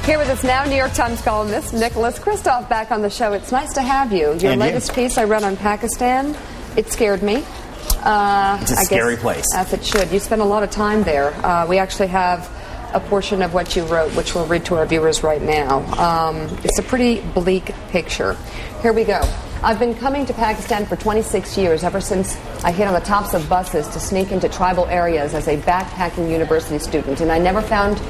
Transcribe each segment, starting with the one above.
Here with us now, New York Times columnist Nicholas Kristof back on the show. It's nice to have you. Your latest piece I read on Pakistan, it scared me. It's a scary place. As it should. You spent a lot of time there. We actually have a portion of what you wrote, which we'll read to our viewers right now. It's a pretty bleak picture. Here we go. I've been coming to Pakistan for 26 years, ever since I hid on the tops of buses to sneak into tribal areas as a backpacking university student, and I never found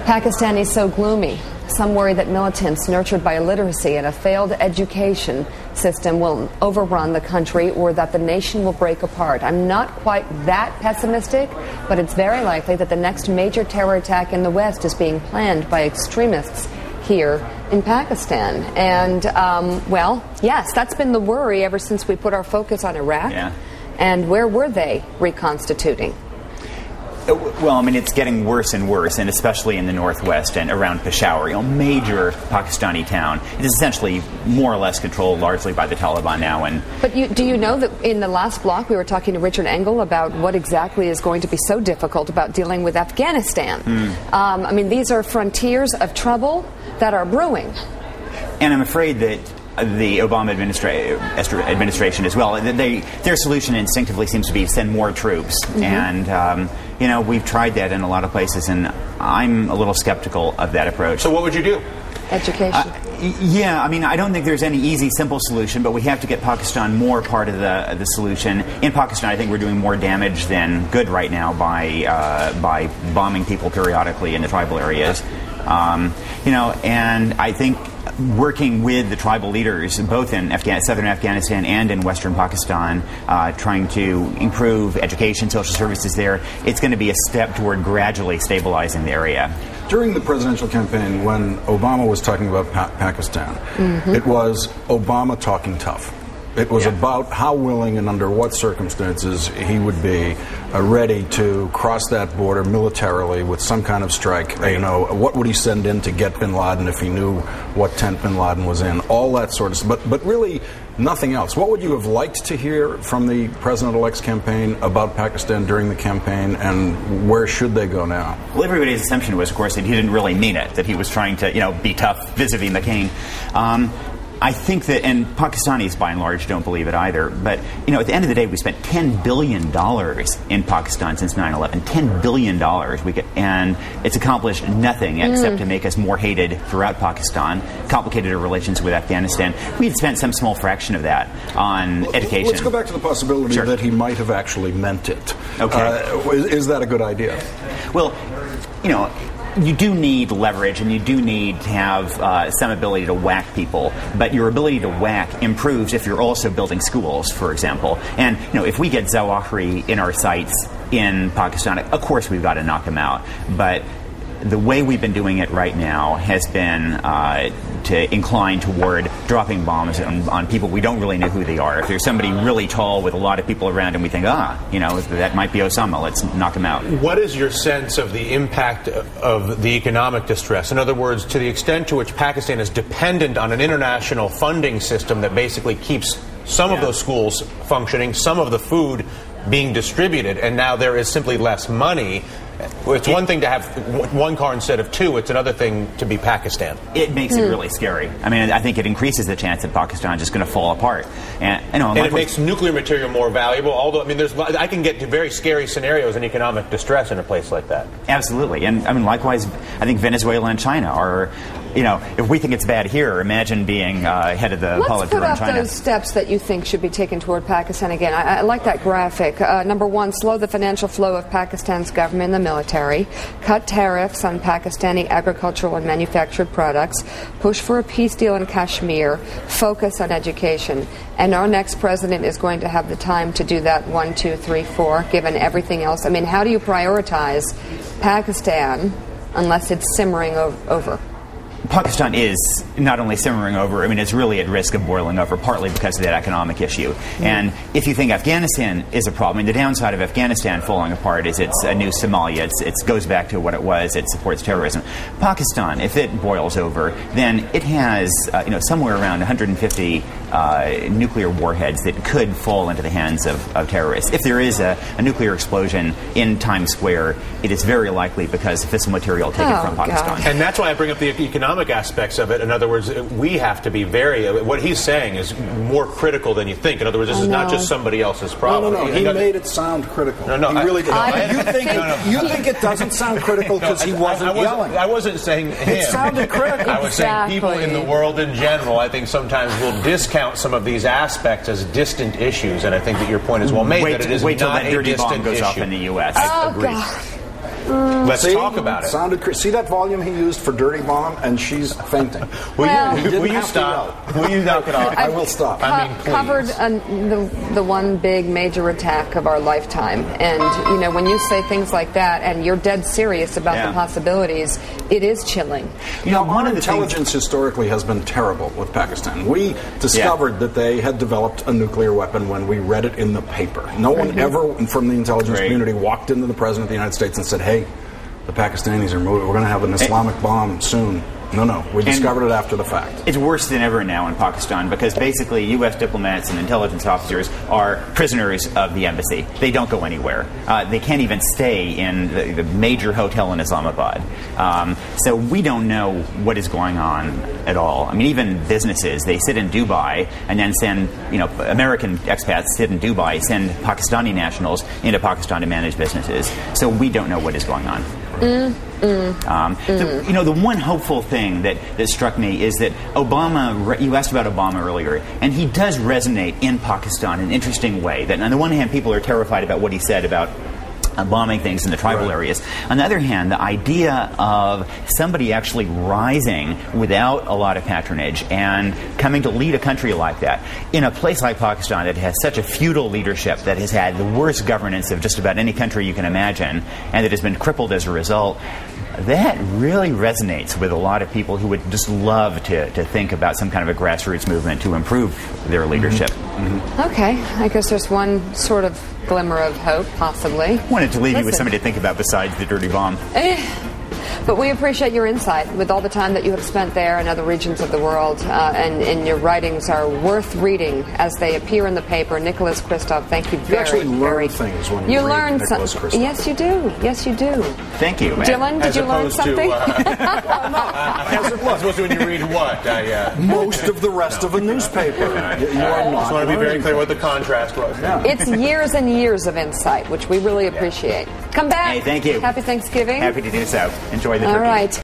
Pakistanis so gloomy. Some worry that militants nurtured by illiteracy and a failed education system will overrun the country, or that the nation will break apart. I'm not quite that pessimistic, but it's very likely that the next major terror attack in the West is being planned by extremists here in Pakistan. And, well, yes, that's been the worry ever since we put our focus on Iraq. Yeah. And where were they reconstituting? Well, I mean, it's getting worse and worse, and especially in the northwest and around Peshawar, major Pakistani town. It is essentially more or less controlled largely by the Taliban now. But do you know that in the last block we were talking to Richard Engel about what exactly is going to be so difficult about dealing with Afghanistan? I mean, these are frontiers of trouble that are brewing. And I'm afraid that the Obama administration as well, their solution instinctively seems to be send more troops. And, we've tried that in a lot of places, and I'm a little skeptical of that approach. So what would you do? Education. Yeah, I mean, I don't think there's any easy, simple solution, but we have to get Pakistan more part of the solution. In Pakistan, I think we're doing more damage than good right now by bombing people periodically in the tribal areas. And I think working with the tribal leaders, both in southern Afghanistan and in western Pakistan, trying to improve education, social services there, it's going to be a step toward gradually stabilizing the area. During the presidential campaign, when Obama was talking about Pakistan, it was Obama talking tough. It was about how willing and under what circumstances he would be ready to cross that border militarily with some kind of strike. What would he send in to get bin Laden if he knew what tent bin Laden was in? All that sort of stuff. But really nothing else. What would you have liked to hear from the president-elect's campaign about Pakistan during the campaign, and where should they go now? Well, everybody's assumption was, of course, that he didn't really mean it, that he was trying to, be tough vis-a-vis McCain. I think that, and Pakistanis by and large don't believe it either, but, at the end of the day, we spent $10 billion in Pakistan since 9/11. $10 billion. And it's accomplished nothing except to make us more hated throughout Pakistan, complicated our relations with Afghanistan. We had spent some small fraction of that on education. Let's go back to the possibility that he might have actually meant it. Okay. Is that a good idea? Well, you do need leverage, and you do need to have some ability to whack people, but your ability to whack improves if you're also building schools, for example. And if we get Zawahiri in our sights in Pakistan, of course we've got to knock him out. But the way we've been doing it right now has been to incline toward dropping bombs on people we don't really know who they are. If there's somebody really tall with a lot of people around him, we think, that might be Osama, let's knock him out. What is your sense of the impact of the economic distress? In other words, to the extent to which Pakistan is dependent on an international funding system that basically keeps some of those schools functioning, some of the food being distributed, and now there is simply less money. It's one thing to have one car instead of two. It's another thing to be Pakistan. It makes it really scary. I mean, I think it increases the chance that Pakistan is just going to fall apart. And it makes nuclear material more valuable. Although, I can get to very scary scenarios in economic distress in a place like that. Absolutely. And likewise, I think Venezuela and China are. If we think it's bad here, imagine being head of the Politburo in China. Let's put up those steps that you think should be taken toward Pakistan again. I like that graphic. Number one, slow the financial flow of Pakistan's government and the military. Cut tariffs on Pakistani agricultural and manufactured products. Push for a peace deal in Kashmir. Focus on education. And our next president is going to have the time to do that 1, 2, 3, 4, given everything else. I mean, how do you prioritize Pakistan unless it's simmering over? Pakistan is not only simmering over, I mean, it's really at risk of boiling over, partly because of that economic issue. And if you think Afghanistan is a problem, I mean, the downside of Afghanistan falling apart is it's a new Somalia. It goes back to what it was. It supports terrorism. Pakistan, if it boils over, then it has somewhere around 150 nuclear warheads that could fall into the hands of terrorists. If there is a nuclear explosion in Times Square, it is very likely because of fissile material taken from Pakistan. And that's why I bring up the economic aspects of it. In other words, we have to be what he's saying is more critical than you think. In other words, this is not just somebody else's problem. No, he made it sound critical. No, he really did. You think it doesn't sound critical because he wasn't yelling? I wasn't saying him. It sounded critical. I was saying people in the world in general, I think sometimes will discount some of these aspects as distant issues, and I think that your point is well made, that it is wait till not that dirty a bomb distant goes issue. off in the U.S. I agree. Let's talk about it. See that volume he used for dirty bomb, and she's fainting. Will you stop? Will you knock it off? I will stop. I mean, please. Covered the one big major attack of our lifetime, and when you say things like that, and you're dead serious about the possibilities, it is chilling. Our intelligence historically has been terrible with Pakistan. We discovered that they had developed a nuclear weapon when we read it in the paper. No one ever from the intelligence community walked into the President of the United States and said, "Hey, the Pakistanis are moving. We're going to have an Islamic bomb soon." No. We discovered it after the fact. It's worse than ever now in Pakistan because basically U.S. diplomats and intelligence officers are prisoners of the embassy. They don't go anywhere. They can't even stay in the major hotel in Islamabad. So we don't know what is going on at all. I mean, even businesses, they sit in Dubai and then send, American expats sit in Dubai, send Pakistani nationals into Pakistan to manage businesses. So we don't know what is going on. The one hopeful thing that struck me is that Obama, you asked about Obama earlier, and he does resonate in Pakistan in an interesting way. That on the one hand, people are terrified about what he said about bombing things in the tribal areas. On the other hand, the idea of somebody actually rising without a lot of patronage and coming to lead a country like that in a place like Pakistan that has such a feudal leadership, that has had the worst governance of just about any country you can imagine, and that has been crippled as a result, that really resonates with a lot of people who would just love to think about some kind of a grassroots movement to improve their leadership. Okay, I guess there's one sort of glimmer of hope, possibly. Wanted to leave you with something to think about besides the dirty bomb. But we appreciate your insight with all the time that you have spent there in other regions of the world, and your writings are worth reading as they appear in the paper. Nicholas Kristof, thank you very, You actually learn things when you read Nicholas Kristof. Yes, you do. Yes, you do. Thank you, man. Dylan, did you learn something? As opposed to when you read what? Most of the rest of a newspaper. You are not. I just want to be very clear what the contrast was. Yeah. It's years and years of insight, which we really appreciate. Come back. Hey, thank you. Happy Thanksgiving. Happy to do so. Enjoy the turkey. All right.